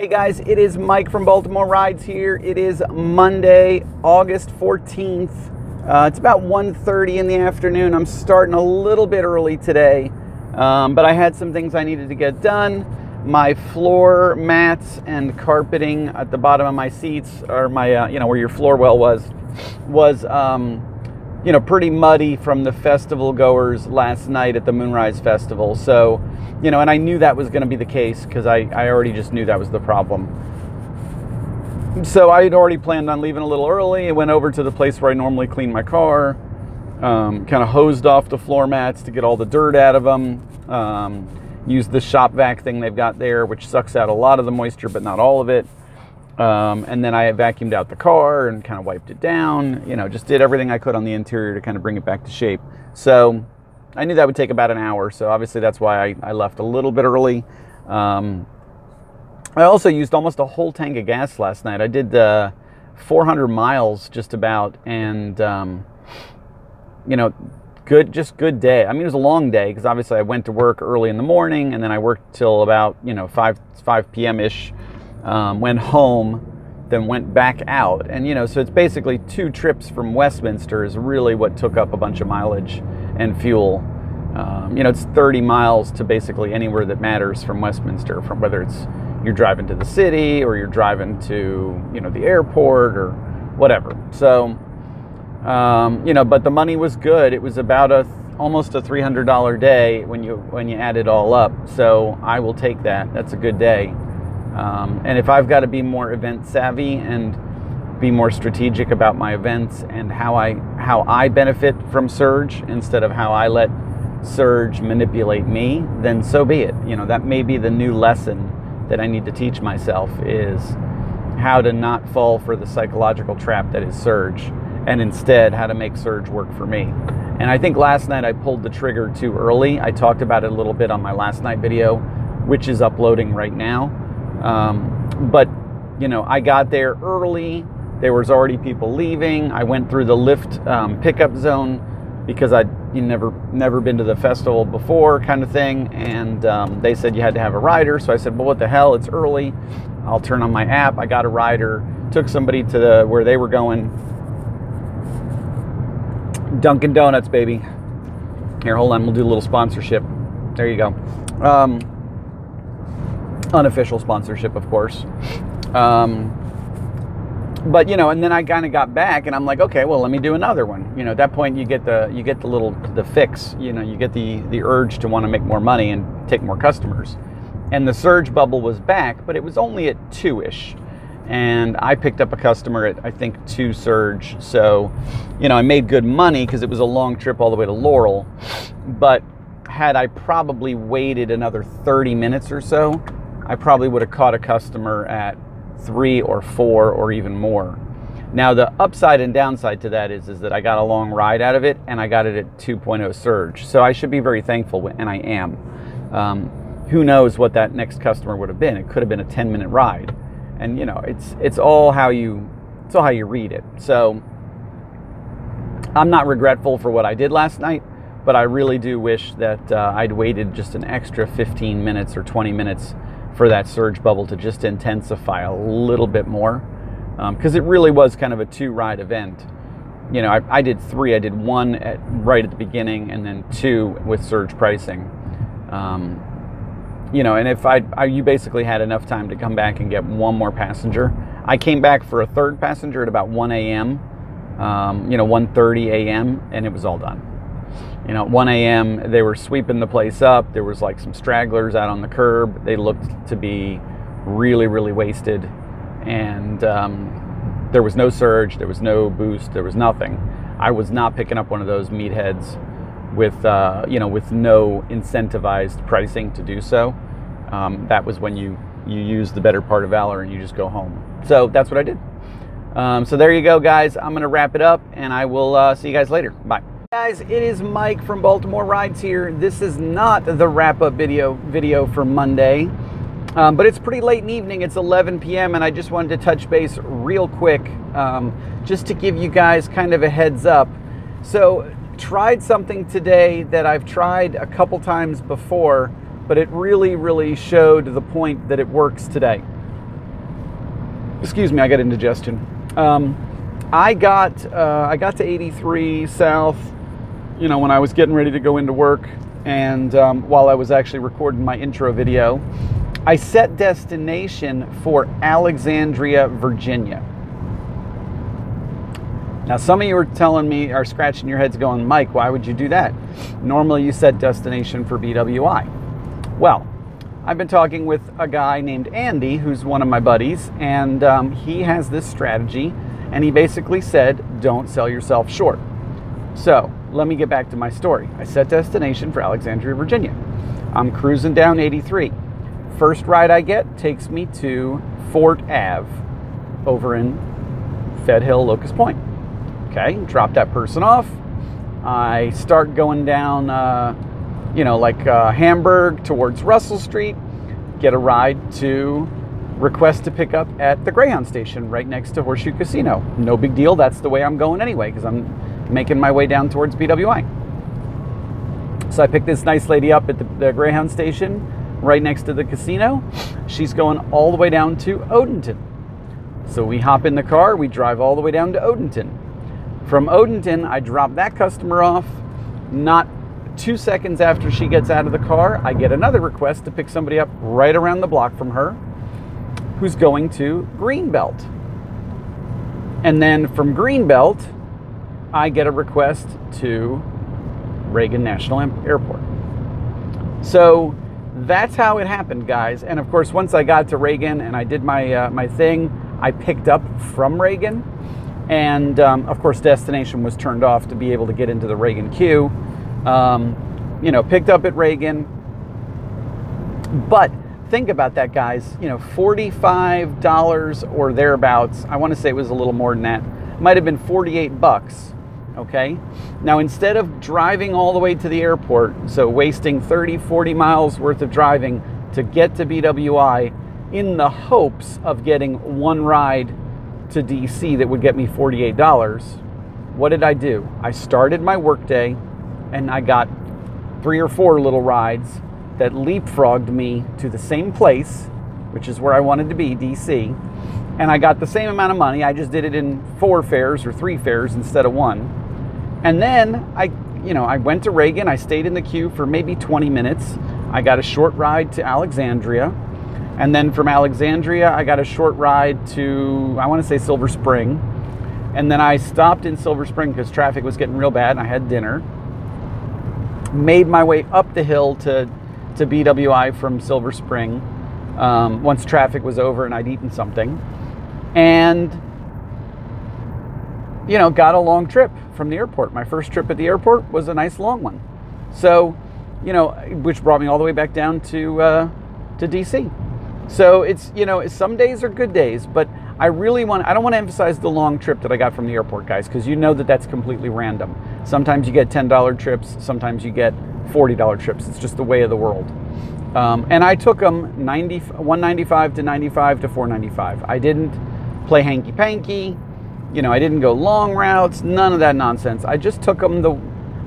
Hey guys, it is Mike from Baltimore Rides here. It is Monday, August 14th. It's about 1:30 in the afternoon. I'm starting a little bit early today, but I had some things I needed to get done. My floor mats and carpeting at the bottom of my seats, or my, where your floor well was pretty muddy from the festival goers last night at the Moonrise Festival. So, and I knew that was going to be the case because I already just knew that was the problem. So I had already planned on leaving a little early. I went over to the place where I normally clean my car, kind of hosed off the floor mats to get all the dirt out of them, used the shop vac thing they've got there, which sucks out a lot of the moisture, but not all of it. And then I vacuumed out the car and kind of wiped it down, just did everything I could on the interior to kind of bring it back to shape. So I knew that would take about an hour. So obviously that's why I left a little bit early. I also used almost a whole tank of gas last night. I did 400 miles just about, and, good day. I mean, it was a long day because obviously I went to work early in the morning and then I worked till about, 5 p.m.-ish. Went home, then went back out. And, so it's basically 2 trips from Westminster is really what took up a bunch of mileage and fuel. It's 30 miles to basically anywhere that matters from Westminster, from whether it's you're driving to the city or you're driving to, the airport or whatever. So, but the money was good. It was about almost a $300 day when you add it all up. So I will take that. That's a good day. And if I've got to be more event savvy and be more strategic about my events and how I benefit from surge instead of how I let surge manipulate me, then so be it. That may be the new lesson that I need to teach myself, is how to not fall for the psychological trap that is surge, and instead how to make surge work for me. And I think last night I pulled the trigger too early. I talked about it a little bit on my last night video, which is uploading right now. But I got there early. There was already people leaving. I went through the Lyft pickup zone because I'd never been to the festival before, kind of thing. And they said you had to have a rider. So I said, well, what the hell? It's early. I'll turn on my app. I got a rider. Took somebody to where they were going. Dunkin' Donuts, baby. Here, hold on. We'll do a little sponsorship. There you go. Unofficial sponsorship, of course. But and then I kind of got back and I'm like, okay, well, let me do another one. At that point you get the fix, you get the urge to want to make more money and take more customers. And the surge bubble was back, but it was only at 2-ish. And I picked up a customer at, I think, 2 surge. So, I made good money because it was a long trip all the way to Laurel. But had I probably waited another 30 minutes or so, I probably would have caught a customer at 3 or 4 or even more. Now, the upside and downside to that is that I got a long ride out of it, and I got it at 2.0 surge. So I should be very thankful, and I am. Who knows what that next customer would have been? It could have been a 10-minute ride, and it's all how you read it. So I'm not regretful for what I did last night, but I really do wish that I'd waited just an extra 15 minutes or 20 minutes for that surge bubble to just intensify a little bit more, because it really was kind of a 2-ride event. I did 3. I did 1 right at the beginning, and then 2 with surge pricing. And if you basically had enough time to come back and get 1 more passenger. I came back for a 3rd passenger at about 1 a.m., 1:30 a.m., and it was all done. At 1 a.m., they were sweeping the place up. There was like some stragglers out on the curb. They looked to be really, really wasted. And there was no surge. There was no boost. There was nothing. I was not picking up one of those meatheads with no incentivized pricing to do so. That was when you use the better part of valor and you just go home. So that's what I did. So there you go, guys. I'm going to wrap it up, and I will see you guys later. Bye. Guys, it is Mike from Baltimore Rides here. This is not the wrap-up video for Monday, but it's pretty late in the evening. It's 11 p.m. and I just wanted to touch base real quick, just to give you guys kind of a heads up. So, tried something today that I've tried a couple times before, but it really showed the point that it works today. Excuse me, I got indigestion. I got to 83 South, you know, when I was getting ready to go into work, and while I was actually recording my intro video, I set destination for Alexandria, Virginia. Now, some of you are scratching your heads going, Mike, why would you do that? Normally you set destination for BWI. Well, I've been talking with a guy named Andy, who's one of my buddies, and he has this strategy, and he basically said, don't sell yourself short. So let me get back to my story. I set destination for Alexandria, Virginia. I'm cruising down 83. First ride I get takes me to Fort Ave over in Fed Hill, Locust Point. Okay, drop that person off. I start going down, Hamburg towards Russell Street, get a ride to request to pick up at the Greyhound station right next to Horseshoe Casino. No big deal, that's the way I'm going anyway, because I'm making my way down towards BWI. So I pick this nice lady up at the Greyhound station right next to the casino. She's going all the way down to Odenton. So we hop in the car, we drive all the way down to Odenton. From Odenton, I drop that customer off. Not 2 seconds after she gets out of the car, I get another request to pick somebody up right around the block from her who's going to Greenbelt. And then from Greenbelt, I get a request to Reagan National Airport. So that's how it happened, guys. And of course, once I got to Reagan and I did my thing, I picked up from Reagan. And of course, destination was turned off to be able to get into the Reagan queue. Picked up at Reagan. But think about that, guys. $45 or thereabouts. I want to say it was a little more than that. Might have been 48 bucks. Okay. Now, instead of driving all the way to the airport, so wasting 30, 40 miles worth of driving to get to BWI in the hopes of getting one ride to DC that would get me $48, what did I do? I started my workday and I got 3 or 4 little rides that leapfrogged me to the same place, which is where I wanted to be, DC, and I got the same amount of money. I just did it in 4 fares or 3 fares instead of 1. And then I went to Reagan. I stayed in the queue for maybe 20 minutes. I got a short ride to Alexandria. And then from Alexandria, I got a short ride to, I want to say, Silver Spring. And then I stopped in Silver Spring because traffic was getting real bad and I had dinner. Made my way up the hill to BWI from Silver Spring once traffic was over and I'd eaten something. And, got a long trip from the airport. My first trip at the airport was a nice long one. So, which brought me all the way back down to DC. So it's, some days are good days, but I don't want to emphasize the long trip that I got from the airport, guys, because that's completely random. Sometimes you get $10 trips, sometimes you get $40 trips. It's just the way of the world. And I took them 195 to 95 to 495. I didn't play hanky-panky. I didn't go long routes, none of that nonsense. I just took them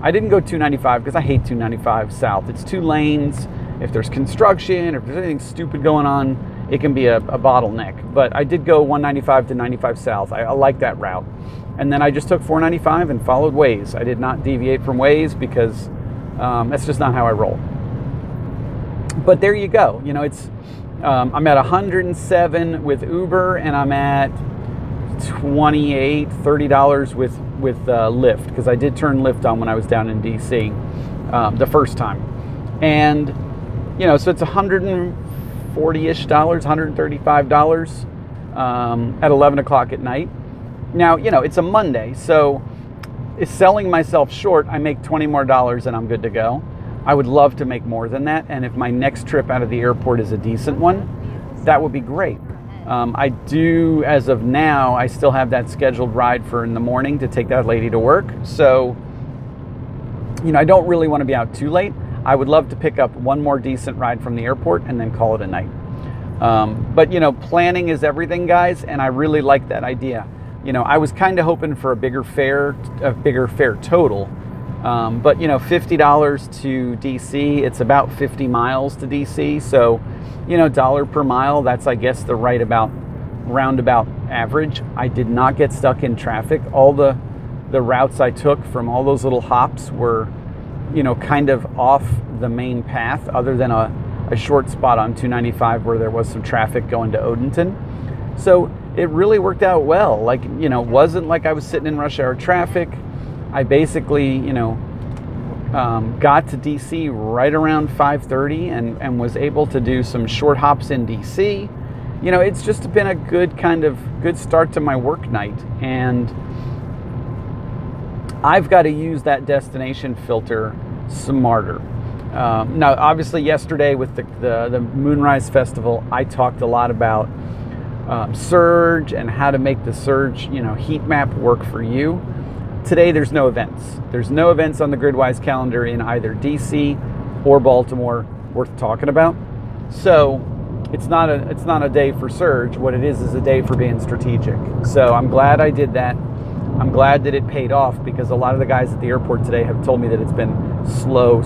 I didn't go 295 because I hate 295 south. It's 2 lanes. If there's construction, if there's anything stupid going on, it can be a bottleneck. But I did go 195 to 95 south. I like that route. And then I just took 495 and followed Waze. I did not deviate from Waze because that's just not how I roll. But there you go. I'm at 107 with Uber, and I'm at $28, $30 with Lyft, because I did turn Lyft on when I was down in DC the first time. And so it's $140-ish, $135 at 11 o'clock at night. Now, it's a Monday, so selling myself short, I make $20 more and I'm good to go. I would love to make more than that, and if my next trip out of the airport is a decent one, that would be great. I do, as of now, I still have that scheduled ride for in the morning to take that lady to work. So, I don't really want to be out too late. I would love to pick up one more decent ride from the airport and then call it a night. But planning is everything, guys, and I really like that idea. I was kind of hoping for a bigger fare total. But $50 to DC, it's about 50 miles to DC. So, $1 per mile, that's, I guess, the right about roundabout average. I did not get stuck in traffic. All the routes I took from all those little hops were, kind of off the main path, other than a short spot on 295 where there was some traffic going to Odenton. So it really worked out well. Like, it wasn't like I was sitting in rush hour traffic. I basically, got to DC right around 5:30 and was able to do some short hops in DC. It's just been a good start to my work night. And I've got to use that destination filter smarter. Now, obviously, yesterday with the Moonrise Festival, I talked a lot about surge and how to make the surge, heat map work for you. Today, there's no events. There's no events on the Gridwise calendar in either DC or Baltimore worth talking about. So it's not a day for surge. What it is a day for being strategic. So I'm glad I did that. I'm glad that it paid off, because a lot of the guys at the airport today have told me that it's been slow.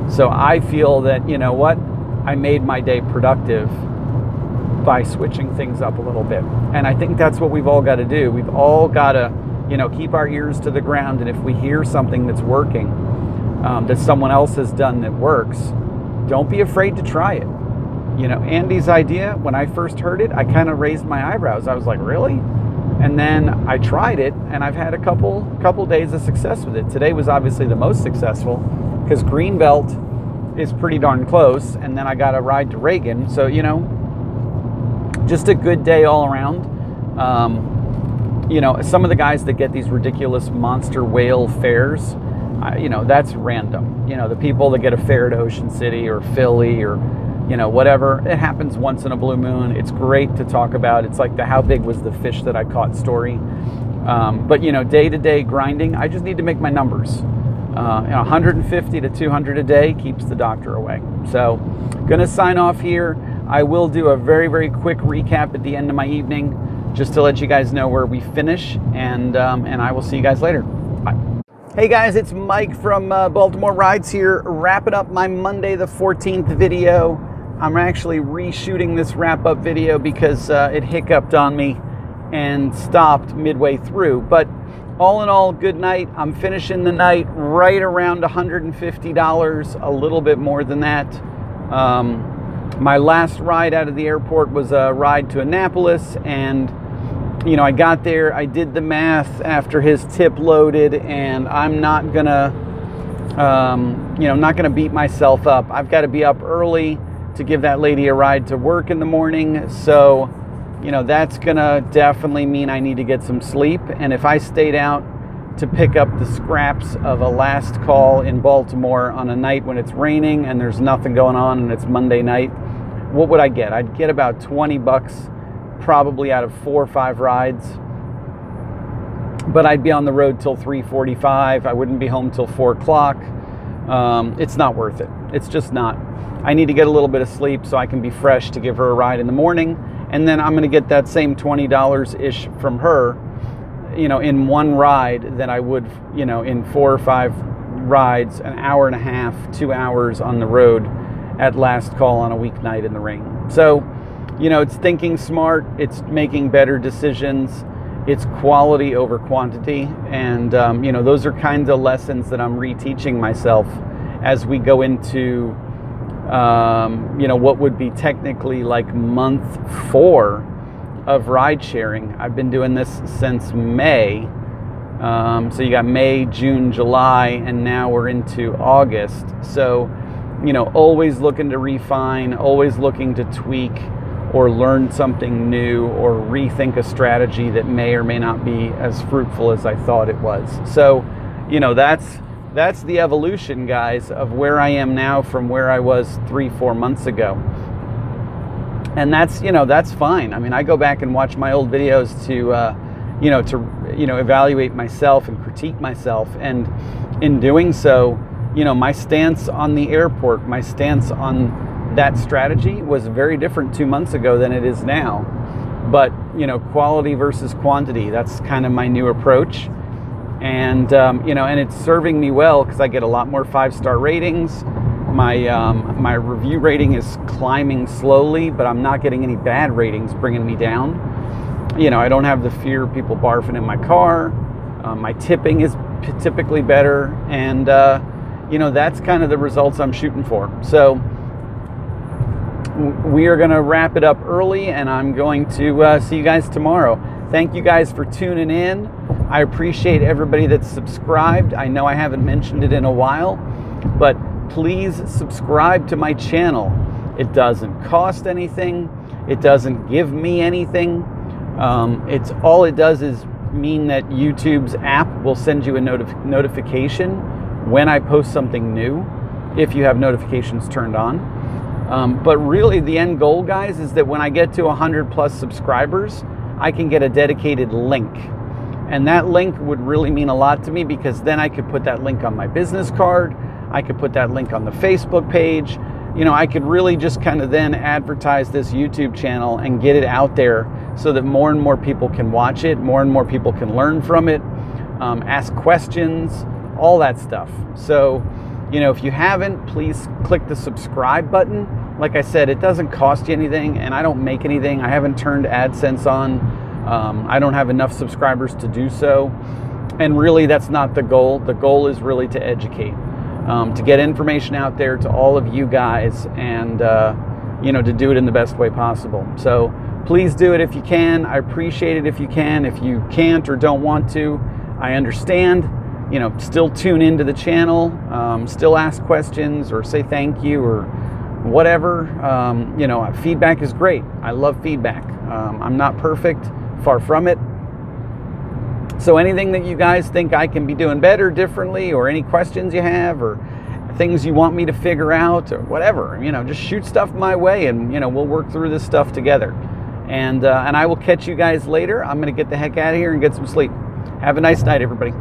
So I feel that, I made my day productive by switching things up a little bit. And I think that's what we've all got to do. We've all got to, keep our ears to the ground. And if we hear something that's working, that someone else has done that works, don't be afraid to try it. Andy's idea, when I first heard it, I kind of raised my eyebrows. I was like, really? And then I tried it, and I've had a couple days of success with it. Today was obviously the most successful, because Greenbelt is pretty darn close, and then I got a ride to Reagan. So, just a good day all around. Some of the guys that get these ridiculous monster whale fares, that's random. The people that get a fare to Ocean City or Philly or whatever, it happens once in a blue moon. It's great to talk about. It's like the how big was the fish that I caught story. But day-to-day grinding, I just need to make my numbers. 150 to 200 a day keeps the doctor away. So gonna sign off here. I will do a very, very quick recap at the end of my evening, just to let you guys know where we finish, and I will see you guys later. Bye. Hey guys, it's Mike from Baltimore Rides here, wrapping up my Monday the 14th video. I'm actually reshooting this wrap-up video because it hiccuped on me and stopped midway through. But all in all, good night. I'm finishing the night right around $150, a little bit more than that. My last ride out of the airport was a ride to Annapolis, and I got there, I did the math after his tip loaded, and I'm not gonna not gonna beat myself up. I've got to be up early to give that lady a ride to work in the morning. So, that's gonna definitely mean I need to get some sleep. And if I stayed out to pick up the scraps of a last call in Baltimore on a night when it's raining and there's nothing going on and it's Monday night, what would I get? I'd get about $20 probably out of 4 or 5 rides. But I'd be on the road till 3:45. I wouldn't be home till 4 o'clock. It's not worth it. It's just not. I need to get a little bit of sleep so I can be fresh to give her a ride in the morning. And then I'm going to get that same $20-ish from her, in one ride than I would, in 4 or 5 rides, an hour and a half, 2 hours on the road at last call on a weeknight in the rain. So, it's thinking smart. It's making better decisions. It's quality over quantity. And, those are kinds of lessons that I'm reteaching myself as we go into what would be technically like month 4 of ride sharing. I've been doing this since May. So you got May, June, July, and now we're into August. So, always looking to refine, always looking to tweak or learn something new or rethink a strategy that may or may not be as fruitful as I thought it was. So, that's the evolution, guys, of where I am now from where I was 3-4 months ago. And that's fine. I mean, I go back and watch my old videos to evaluate myself and critique myself. And in doing so, my stance on the airport, my stance on that strategy was very different 2 months ago than it is now. But, quality versus quantity, that's kind of my new approach. And, and it's serving me well because I get a lot more 5-star ratings. My review rating is climbing slowly, but I'm not getting any bad ratings bringing me down. I don't have the fear of people barfing in my car. My tipping is typically better, and that's kind of the results I'm shooting for. So we are going to wrap it up early, and I'm going to see you guys tomorrow. Thank you guys for tuning in. I appreciate everybody that's subscribed. I know I haven't mentioned it in a while, but please subscribe to my channel. It doesn't cost anything. It doesn't give me anything. It's all it does is mean that YouTube's app will send you a notification when I post something new, if you have notifications turned on. But really the end goal, guys, is that when I get to 100+ subscribers, I can get a dedicated link. And that link would really mean a lot to me, because then I could put that link on my business card. I could put that link on the Facebook page. I could really just kind of then advertise this YouTube channel and get it out there so that more and more people can watch it, more and more people can learn from it, ask questions, all that stuff. So, if you haven't, please click the subscribe button. Like I said, it doesn't cost you anything, and I don't make anything. I haven't turned AdSense on. I don't have enough subscribers to do so. And really, that's not the goal. The goal is really to educate. To get information out there to all of you guys, and to do it in the best way possible. So please do it if you can. I appreciate it if you can. If you can't or don't want to, I understand. Still tune into the channel, still ask questions or say thank you or whatever. Feedback is great. I love feedback. I'm not perfect, far from it. So anything that you guys think I can be doing better, differently, or any questions you have, or things you want me to figure out, or whatever, just shoot stuff my way, and we'll work through this stuff together. And I will catch you guys later. I'm going to get the heck out of here and get some sleep. Have a nice night, everybody.